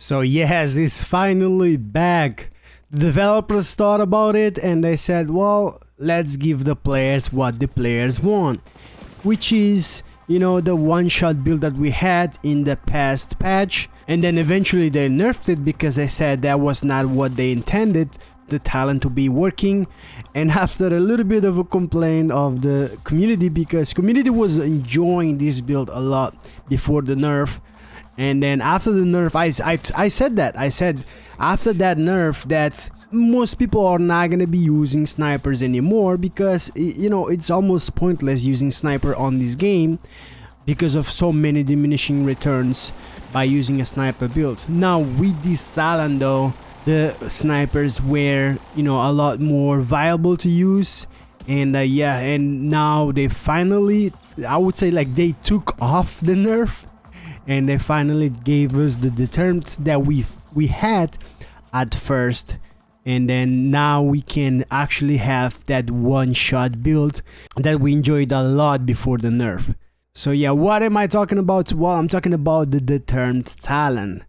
So yes, it's finally back. The developers thought about it and they said, well, let's give the players what the players want, which is, you know, the one-shot build that we had in the past patch, and then eventually they nerfed it because they said that was not what they intended the talent to be working. And after a little bit of a complaint of the community, because community was enjoying this build a lot before the nerf, and then after the nerf, I said after that nerf that most people are not gonna be using snipers anymore, because you know, it's almost pointless using sniper on this game because of so many diminishing returns by using a sniper build. Now with this talent though, the snipers were, you know, a lot more viable to use, and yeah, and now they finally, I would say, like, they took off the nerf and they finally gave us the deterrents that we had at first, and then now we can actually have that one-shot build that we enjoyed a lot before the nerf. So yeah, what am I talking about? Well, I'm talking about the deterrent talent.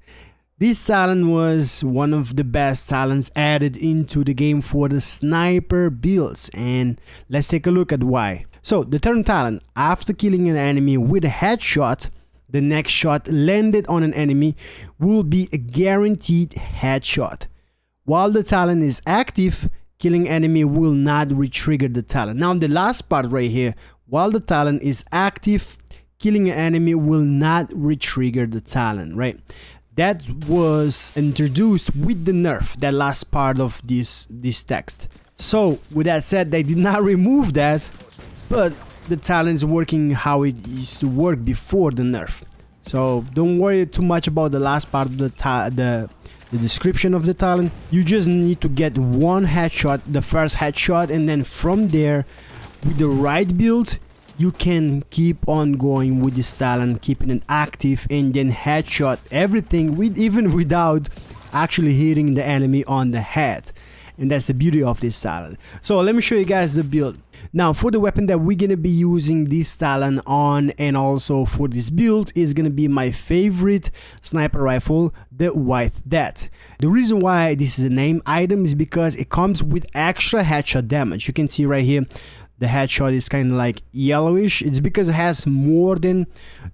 This talent was one of the best talents added into the game for the sniper builds, and let's take a look at why. So deterrent talent: after killing an enemy with a headshot, the next shot landed on an enemy will be a guaranteed headshot. While the talent is active, killing enemy will not re-trigger the talent. Now the last part right here, while the talent is active, killing an enemy will not re-trigger the talent, right? That was introduced with the nerf, that last part of this text. So with that said, they did not remove that, but the talent is working how it used to work before the nerf. So don't worry too much about the last part of the description of the talent. You just need to get one headshot, the first headshot, and then from there, with the right build, you can keep on going with this talent, keeping it active, and then headshot everything even without actually hitting the enemy on the head. And that's the beauty of this talent. So let me show you guys the build. Now for the weapon that we're gonna be using this talent on, and also for this build, is gonna be my favorite sniper rifle, the White Death. The reason why this is a name item is because it comes with extra headshot damage. You can see right here, the headshot is kind of like yellowish. It's because it has more than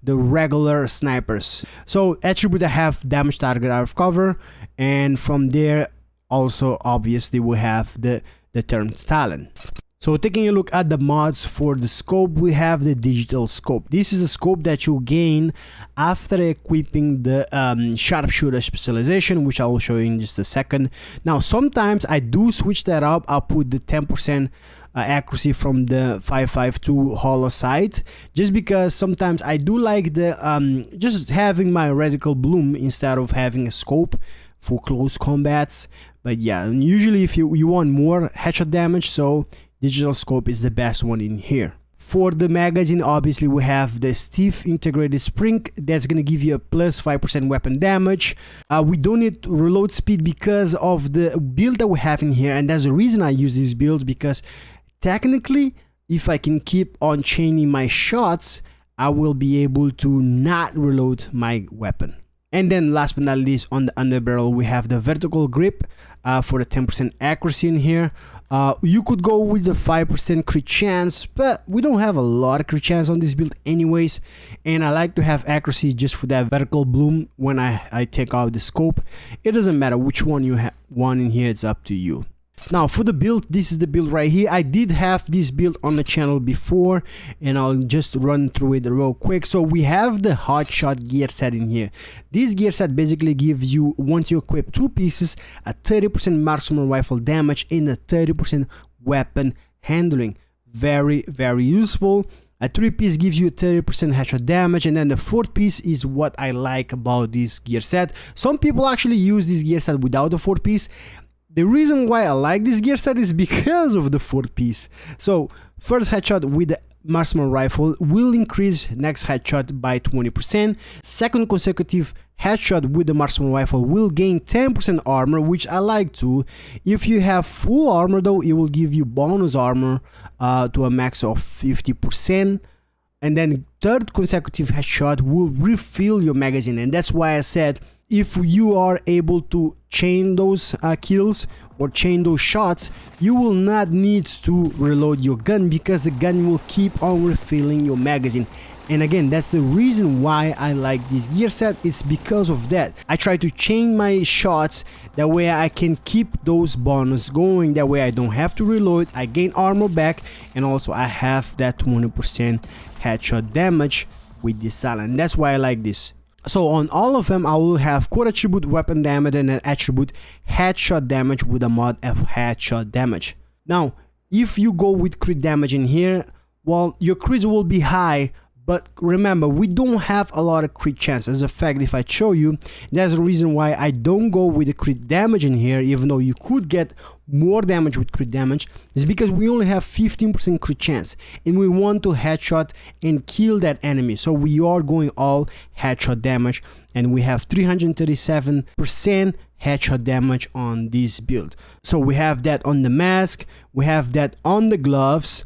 the regular snipers. So attribute that have damage target out of cover, and from there also obviously we have the deterrent talent. So taking a look at the mods for the scope, we have the digital scope. This is a scope that you gain after equipping the sharpshooter specialization, which I will show you in just a second. Now sometimes I do switch that up. I'll put the 10% accuracy from the 5.52 hollow sight, just because sometimes I do like the just having my reticle bloom instead of having a scope for close combats. But yeah, and usually if you want more headshot damage, so digital scope is the best one in here. For the magazine, obviously we have the stiff integrated spring that's gonna give you a plus 5% weapon damage. We don't need reload speed because of the build that we have in here, and that's the reason I use this build, because technically if I can keep on chaining my shots, I will be able to not reload my weapon. And then last but not least, on the underbarrel, we have the vertical grip for the 10% accuracy in here. You could go with the 5% crit chance, but we don't have a lot of crit chance on this build anyways, and I like to have accuracy just for that vertical bloom when I take out the scope. It doesn't matter which one you want in here, it's up to you. Now for the build, this is the build right here. I did have this build on the channel before, and I'll just run through it real quick. So we have the hotshot gear set in here. This gear set basically gives you, once you equip 2 pieces, a 30% marksman rifle damage and a 30% weapon handling. Very useful. A 3-piece gives you 30% headshot damage, and then the 4th piece is what I like about this gear set. Some people actually use this gear set without the 4th piece. The reason why I like this gear set is because of the 4th piece. So first headshot with the marksman rifle will increase next headshot by 20%. Second consecutive headshot with the marksman rifle will gain 10% armor, which I like too. If you have full armor though, it will give you bonus armor to a max of 50%. And then third consecutive headshot will refill your magazine, and that's why I said if you are able to chain those kills or chain those shots, you will not need to reload your gun because the gun will keep on refilling your magazine. And again, that's the reason why I like this gear set. It's because of that. I try to chain my shots, that way I can keep those bonus going, that way I don't have to reload, I gain armor back, and also I have that 20% headshot damage with this talent. That's why I like this. So on all of them, I will have core attribute weapon damage and an attribute headshot damage with a mod of headshot damage. Now, if you go with crit damage in here, well, your crits will be high, but remember, we don't have a lot of crit chance. As a fact, if I show you, that's the reason why I don't go with the crit damage in here, even though you could get more damage with crit damage, is because we only have 15% crit chance, and we want to headshot and kill that enemy. So we are going all headshot damage, and we have 337% headshot damage on this build. So we have that on the mask, we have that on the gloves,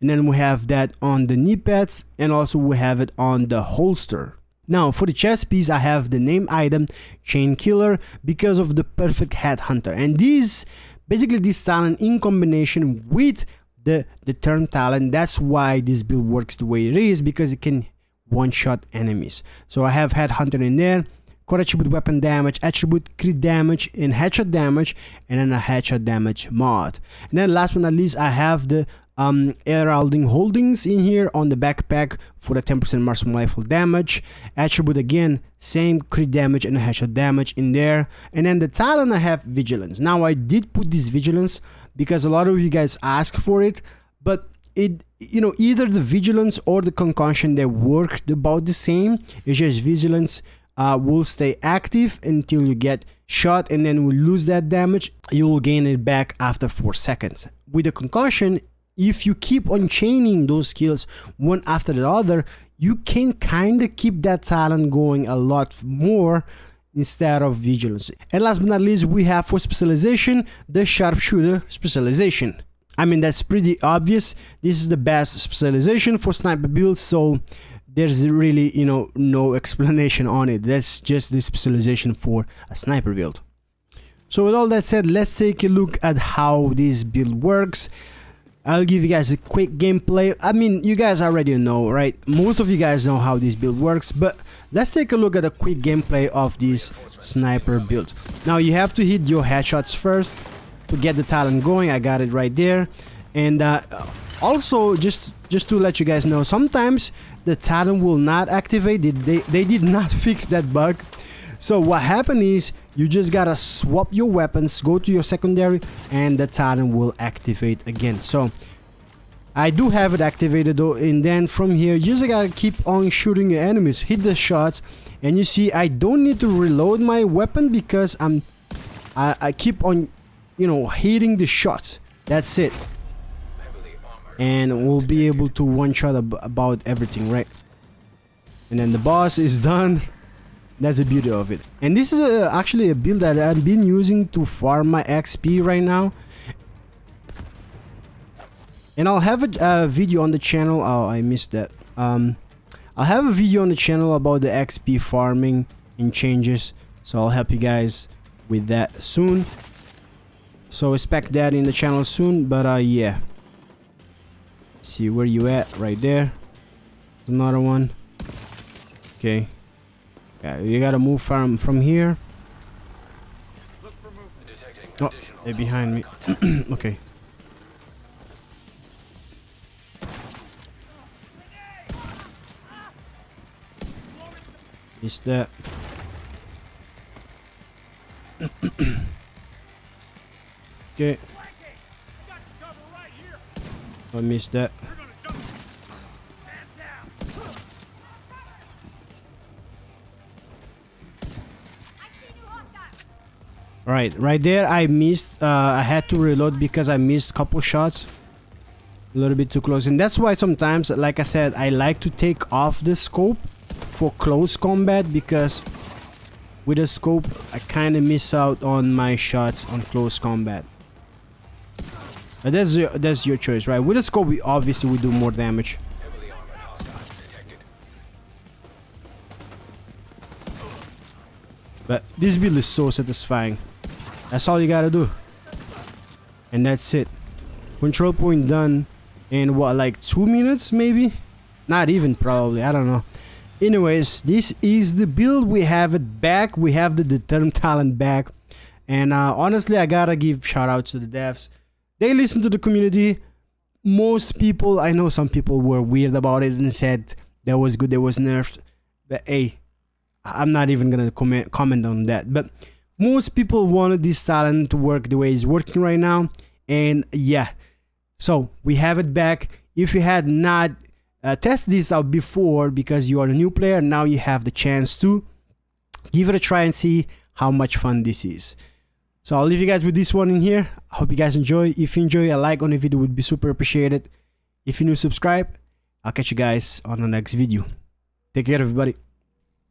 and then we have that on the knee pads, and also we have it on the holster. Now for the chest piece, I have the name item Chain Killer because of the perfect headhunter, and this basically this talent in combination with the turn talent, that's why this build works the way it is, because it can one-shot enemies. So I have headhunter in there, core attribute weapon damage, attribute crit damage and headshot damage, and then a headshot damage mod. And then last but not least, I have the heralding holdings in here on the backpack for the 10% marksman rifle damage. Attribute again, same crit damage and headshot damage in there. And then the talent, I have vigilance. Now I did put this vigilance because a lot of you guys ask for it, but it, you know, either the vigilance or the concussion, they work about the same. It's just vigilance will stay active until you get shot, and then will lose that damage. You will gain it back after 4 seconds. With the concussion, if you keep on chaining those skills one after the other, you can kind of keep that talent going a lot more instead of vigilance. And last but not least, we have for specialization the sharpshooter specialization. I mean, that's pretty obvious. This is the best specialization for sniper builds, so there's really, you know, no explanation on it. That's just the specialization for a sniper build. So with all that said, let's take a look at how this build works. I'll give you guys a quick gameplay. I mean, you guys already know, right? Most of you guys know how this build works, but let's take a look at a quick gameplay of this sniper build. Now you have to hit your headshots first to get the talent going. I got it right there. And also, just to let you guys know, sometimes the talent will not activate. They did not fix that bug. So what happened is, you just gotta swap your weapons, go to your secondary, and the talent will activate again. So I do have it activated though, and then from here you just gotta keep on shooting your enemies, hit the shots, and you see I don't need to reload my weapon because I keep on, you know, hitting the shots. That's it, and we'll be able to one-shot about everything, right? And then the boss is done. That's the beauty of it. And this is actually a build that I've been using to farm my XP right now. And I'll have a video on the channel. Oh, I missed that. I'll have a video on the channel about the XP farming and changes. So I'll help you guys with that soon. So expect that in the channel soon. But yeah. See where you at? Right there. There's another one. Okay. Yeah, you gotta move from here. Oh, they're behind me. Okay. Missed that. Okay. I missed that. Right there I missed. I had to reload because I missed a couple shots, a little bit too close, and that's why sometimes, like I said, I like to take off the scope for close combat, because with the scope I kind of miss out on my shots on close combat. But that's your choice, right? With the scope we obviously will do more damage. But this build is so satisfying. That's all you gotta do. And that's it. Control point done in what, like 2 minutes maybe? Not even, probably, I don't know. Anyways, this is the build. We have it back. We have the Determined Talent back. And honestly, I gotta give shout outs to the devs. They listen to the community. Most people, I know some people were weird about it and said that was good, that was nerfed. But hey, I'm not even gonna comment on that. But most people wanted this talent to work the way it's working right now. And yeah, so we have it back. If you had not tested this out before because you are a new player, now you have the chance to give it a try and see how much fun this is. So I'll leave you guys with this one in here. I hope you guys enjoy. If you enjoy, a like on the video would be super appreciated. If you're new, subscribe. I'll catch you guys on the next video. Take care, everybody.